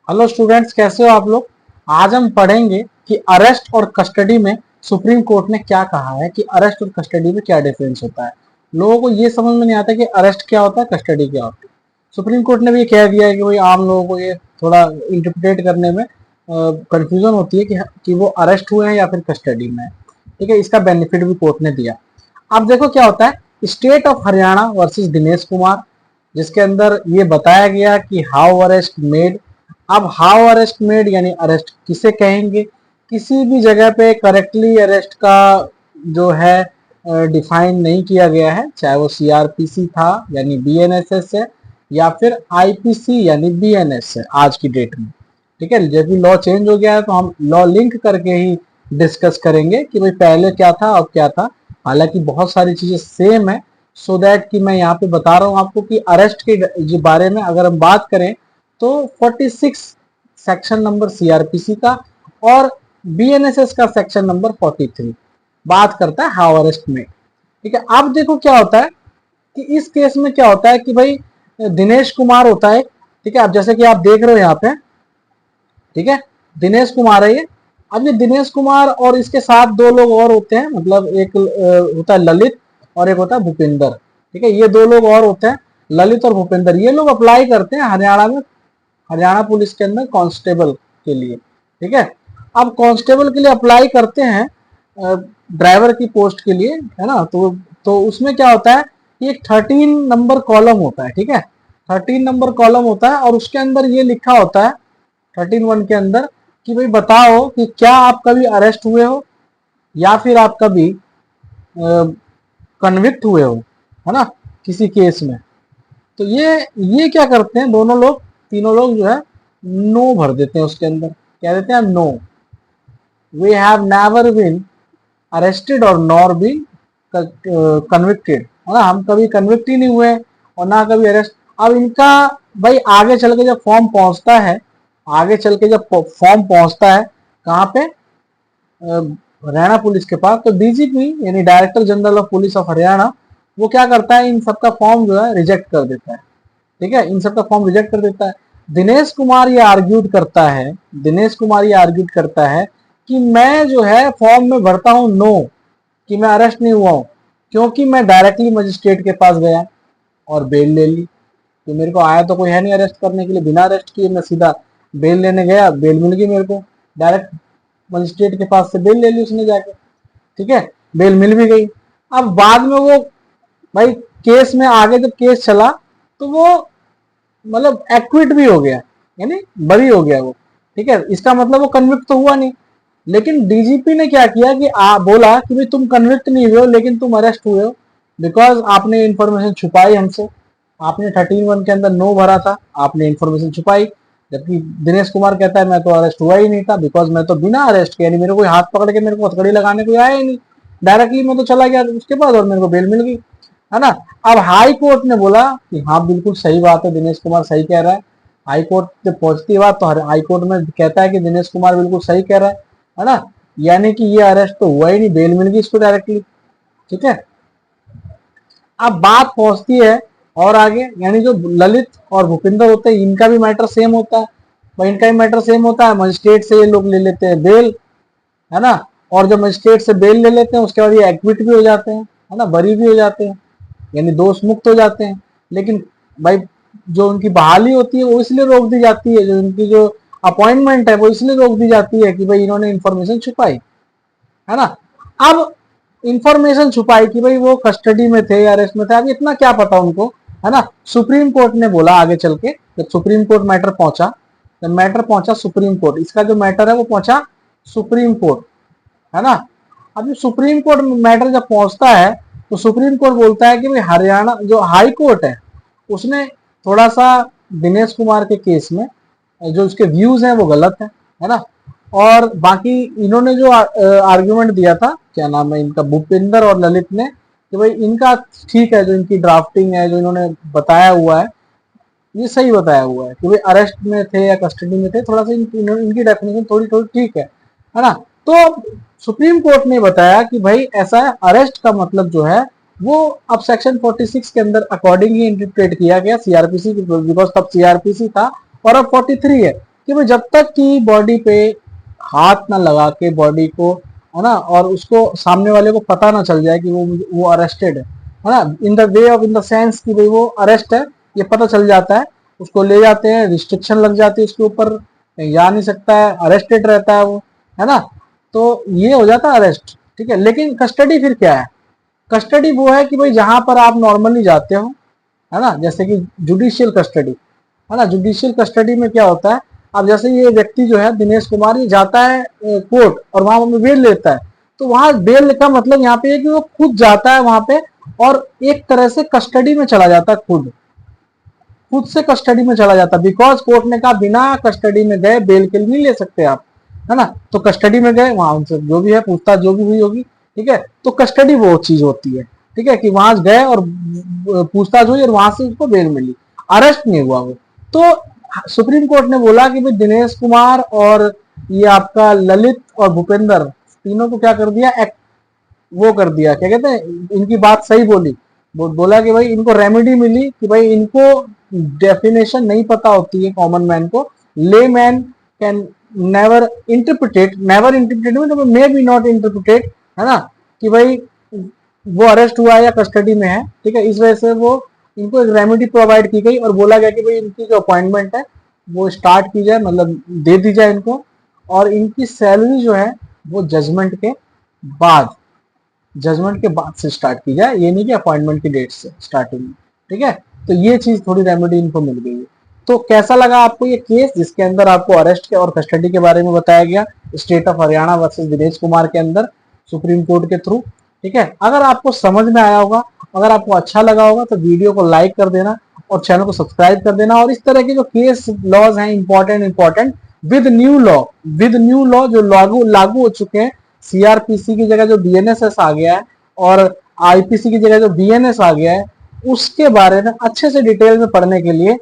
Hello students, कैसे हो आप लोग। आज हम पढ़ेंगे कि अरेस्ट और कस्टडी में सुप्रीम कोर्ट ने क्या कहा है कि अरेस्ट और कस्टडी में क्या डिफरेंस होता है। लोगों को ये समझ में नहीं आता कि अरेस्ट क्या होता है, कस्टडी क्या होता है। सुप्रीम कोर्ट ने भी ये कह दिया है कि भाई आम लोगों को ये थोड़ा इंटरप्रेट करने में कंफ्यूजन होती है कि वो अरेस्ट हुए हैं या फिर कस्टडी में है। ठीक है, इसका बेनिफिट भी कोर्ट ने दिया। अब देखो क्या होता है, state of Haryana versus Dinesh Kumar, जिसके अंदर ये बताया गया कि हाउ अरेस्ट मेड। अब हाउ अरेस्ट मेड यानी अरेस्ट किसे कहेंगे। किसी भी जगह पे करेक्टली अरेस्ट का जो है डिफाइन नहीं किया गया है, चाहे वो सीआरपीसी था यानी बीएनएसएस है या फिर आईपीसी यानी बीएनएस है आज की डेट में। ठीक है, जब भी लॉ चेंज हो गया है तो हम लॉ लिंक करके ही डिस्कस करेंगे कि भाई पहले क्या था अब क्या था। हालांकि बहुत सारी चीजें सेम है, सो दैट कि मैं यहाँ पे बता रहा हूँ आपको कि अरेस्ट के बारे में अगर हम बात करें तो 46 सेक्शन नंबर सीआरपीसी का और बीएनएसएस का सेक्शन नंबर 43 बात करता है हाउ अरेस्ट में। ठीक है, अब देखो क्या होता है कि इस केस में क्या होता है कि भाई दिनेश कुमार होता है। ठीक है, अब जैसे कि आप देख रहे हो यहाँ पे, ठीक है, दिनेश कुमार है ये। अब ये दिनेश कुमार और इसके साथ दो लोग और होते हैं, मतलब एक होता है ललित और एक होता है भूपिंदर। ठीक है, ये दो लोग और होते हैं, ललित और भूपिंदर। ये लोग अप्लाई करते हैं हरियाणा में, हरियाणा पुलिस के अंदर कांस्टेबल के लिए। ठीक है, अब कांस्टेबल के लिए अप्लाई करते हैं ड्राइवर की पोस्ट के लिए, है ना। तो उसमें क्या होता है कि एक 13 नंबर कॉलम होता है। ठीक है, 13 नंबर कॉलम होता है और उसके अंदर ये लिखा होता है 13(1) के अंदर कि भाई बताओ कि क्या आप कभी अरेस्ट हुए हो या फिर आप कभी कन्विक्ट हुए हो, है ना, किसी केस में। तो ये क्या करते हैं, दोनों लोग, तीनों लोग जो है नो भर देते हैं उसके अंदर। क्या देते हैं, no, we have never been arrested और नॉर बीन कन्विक्टेड, है ना, हम कभी कन्विक्ट ही नहीं हुए और ना कभी अरेस्ट। अब इनका भाई आगे चल के जब फॉर्म पहुंचता है, आगे चल के जब फॉर्म पहुंचता है कहाँ पे, हरियाणा पुलिस के पास, तो डीजीपी यानी director general of police of Haryana वो क्या करता है, इन सबका फॉर्म जो है रिजेक्ट कर देता है। ठीक है, इन सबका फॉर्म रिजेक्ट कर देता है। दिनेश कुमार ये आर्ग्यूड करता है, दिनेश कुमार ये आर्ग्यूड करता है कि मैं जो है फॉर्म में भरता हूं नो, कि मैं अरेस्ट नहीं हुआ हूं, क्योंकि मैं डायरेक्टली मजिस्ट्रेट के पास गया और बेल ले ली। तो मेरे को आया तो कोई है नहीं अरेस्ट करने के लिए, बिना अरेस्ट किए मैं सीधा बेल लेने गया, बेल मिल गई मेरे को, डायरेक्ट मजिस्ट्रेट के पास से बेल ले ली उसने जाके। ठीक है, बेल मिल भी गई। अब बाद में वो भाई केस में आगे जब केस चला तो वो मतलब एक्विट भी हो गया, यानी बरी हो गया वो। ठीक है, इसका मतलब वो कन्विक्ट तो हुआ नहीं। लेकिन डीजीपी ने क्या किया कि बोला कि भाई तुम कन्विक्ट नहीं हुए हो लेकिन तुम अरेस्ट हुए हो, बिकॉज आपने इन्फॉर्मेशन छुपाई हमसे। आपने 13(1) के अंदर नो भरा था, आपने इन्फॉर्मेशन छुपाई। जबकि दिनेश कुमार कहता है मैं तो अरेस्ट हुआ ही नहीं था, बिकॉज मैं तो बिना अरेस्ट के, यानी मेरे कोई हाथ पकड़ के मेरे को हथकड़ी लगाने को आया ही नहीं, डायरेक्टली मैं तो चला गया उसके बाद और मेरे को बेल मिल गई, है ना। अब हाई कोर्ट ने बोला कि हाँ बिल्कुल सही बात है, दिनेश कुमार सही कह रहा है। हाई कोर्ट जब पहुंचती है बात तो हाई कोर्ट में कहता है कि दिनेश कुमार बिल्कुल सही कह रहा है ना, यानी कि ये अरेस्ट तो हुआ ही नहीं, बेल मिल गई इसको डायरेक्टली। ठीक है, अब बात पहुंचती है और आगे, यानी जो ललित और भूपिंदर होते हैं इनका भी मैटर सेम होता है। भाई इनका भी मैटर सेम होता है, मजिस्ट्रेट से ये लोग ले लेते हैं बेल, है ना। और जब मजिस्ट्रेट से बेल ले लेते हैं उसके बाद ये एक्विट भी हो जाते हैं, है ना, बरी भी हो जाते हैं, यानी दोष मुक्त हो जाते हैं। लेकिन भाई जो उनकी बहाली होती है वो इसलिए रोक दी जाती है, जो उनकी जो अपॉइंटमेंट है वो इसलिए रोक दी जाती है कि भाई इन्होंने इन्फॉर्मेशन छुपाई, है ना। अब इंफॉर्मेशन छुपाई कि भाई वो कस्टडी में थे, अरेस्ट में थे, अब इतना क्या पता उनको, है ना। सुप्रीम कोर्ट ने बोला आगे चल के, जब सुप्रीम कोर्ट मैटर पहुंचा, जब मैटर पहुंचा सुप्रीम कोर्ट, इसका जो मैटर है वो पहुंचा सुप्रीम कोर्ट, है ना। अब सुप्रीम कोर्ट मैटर जब पहुंचता है तो सुप्रीम कोर्ट बोलता है कि भाई हरियाणा जो हाई कोर्ट है उसने थोड़ा सा दिनेश कुमार के केस में जो उसके व्यूज हैं वो गलत है ना। और बाकी इन्होंने जो आर्ग्यूमेंट दिया था, क्या नाम है इनका, भूपिंदर और ललित ने, कि भाई इनका ठीक है, जो इनकी ड्राफ्टिंग है, जो इन्होंने बताया हुआ है ये सही बताया हुआ है कि भाई अरेस्ट में थे या कस्टडी में थे, थोड़ा सा इनकी डेफिनेशन थोड़ी थोड़ी ठीक है ना। तो सुप्रीम कोर्ट ने बताया कि भाई ऐसा है, अरेस्ट का मतलब जो है वो अब सेक्शन 46 के अंदर अकॉर्डिंगली इंटरप्रेट किया गया सीआरपीसी, बिकॉज तब सीआरपीसी था और अब 43 है। कि भाई जब तक कि बॉडी पे हाथ ना लगा के बॉडी को, है ना, और उसको सामने वाले को पता ना चल जाए कि वो अरेस्टेड है ना, in the way of in the sense कि भाई वो अरेस्ट है, ये पता चल जाता है, उसको ले जाते हैं, रिस्ट्रिक्शन लग जाती है उसके ऊपर, कहीं जा नहीं सकता है, अरेस्टेड रहता है वो, है ना, तो ये हो जाता है अरेस्ट, ठीक है। लेकिन कस्टडी फिर क्या है? कस्टडी वो है कि भाई जहां पर आप नॉर्मली जाते हो, है ना, जैसे कि जुडिशियल कस्टडी, है ना, जुडिशियल कस्टडी में क्या होता है, अब जैसे ये व्यक्ति जो है दिनेश कुमार, ये जाता है कोर्ट और वहां बेल लेता है, तो वहां बेल का मतलब यहाँ पे है कि वो खुद जाता है वहां पे और एक तरह से कस्टडी में चला जाता है, खुद से कस्टडी में चला जाता, बिकॉज कोर्ट ने कहा बिना कस्टडी में गए बेल के लिए नहीं ले सकते आप, है ना, तो कस्टडी में गए, वहां उनसे जो भी है पूछताछ जो भी हुई होगी, ठीक है, तो कस्टडी वो चीज होती है, ठीक है, कि वहां गए और पूछताछ हुई और वहां से उसको बेल मिली, अरेस्ट नहीं हुआ वो। तो सुप्रीम कोर्ट ने बोला कि भाई दिनेश कुमार और ये आपका ललित और भूपेंद्र तीनों को क्या कर दिया, वो कर दिया, क्या कहते हैं, इनकी बात सही बोली, बोला कि भाई इनको रेमेडी मिली कि भाई इनको डेफिनेशन नहीं पता होती है कॉमन मैन को, ले मैन कैन नेवर इंटरप्रिटेट में मे बी नॉट इंटरप्रिटेट, है ना, कि भाई वो अरेस्ट हुआ है या कस्टडी में है, ठीक है, इस वजह से वो इनको एक रेमेडी प्रोवाइड की गई और बोला गया कि भाई इनकी जो अपॉइंटमेंट है वो स्टार्ट की जाए, मतलब दे दी जाए इनको, और इनकी सैलरी जो है वो जजमेंट के बाद से स्टार्ट की जाए, ये नहीं कि अपॉइंटमेंट की डेट से स्टार्टिंग में, ठीक है। तो ये चीज थोड़ी रेमेडी इनको मिल गई है। तो कैसा लगा आपको ये केस जिसके अंदर आपको अरेस्ट के और कस्टडी के बारे में बताया गया, state of Haryana versus Dinesh Kumar के अंदर सुप्रीम कोर्ट के थ्रू, ठीक है। अगर आपको समझ में आया होगा, अगर आपको अच्छा लगा होगा तो वीडियो को लाइक कर देना और चैनल को सब्सक्राइब कर देना, और इस तरह के जो केस लॉज हैं इंपॉर्टेंट विद न्यू लॉ जो लागू हो चुके हैं, सीआरपीसी की जगह जो बीएनएसएस आ गया है और आईपीसी की जगह जो बीएनएस आ गया है, उसके बारे में अच्छे से डिटेल में पढ़ने के लिए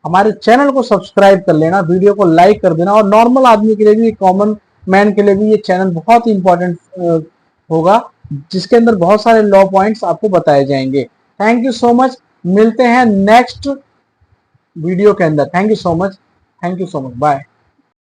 हमारे चैनल को सब्सक्राइब कर लेना, वीडियो को लाइक कर देना, और नॉर्मल आदमी के लिए भी, कॉमन मैन के लिए भी ये चैनल बहुत ही इंपॉर्टेंट होगा, जिसके अंदर बहुत सारे लॉ पॉइंट्स आपको बताए जाएंगे। थैंक यू सो मच, मिलते हैं नेक्स्ट वीडियो के अंदर। Thank you so much, bye.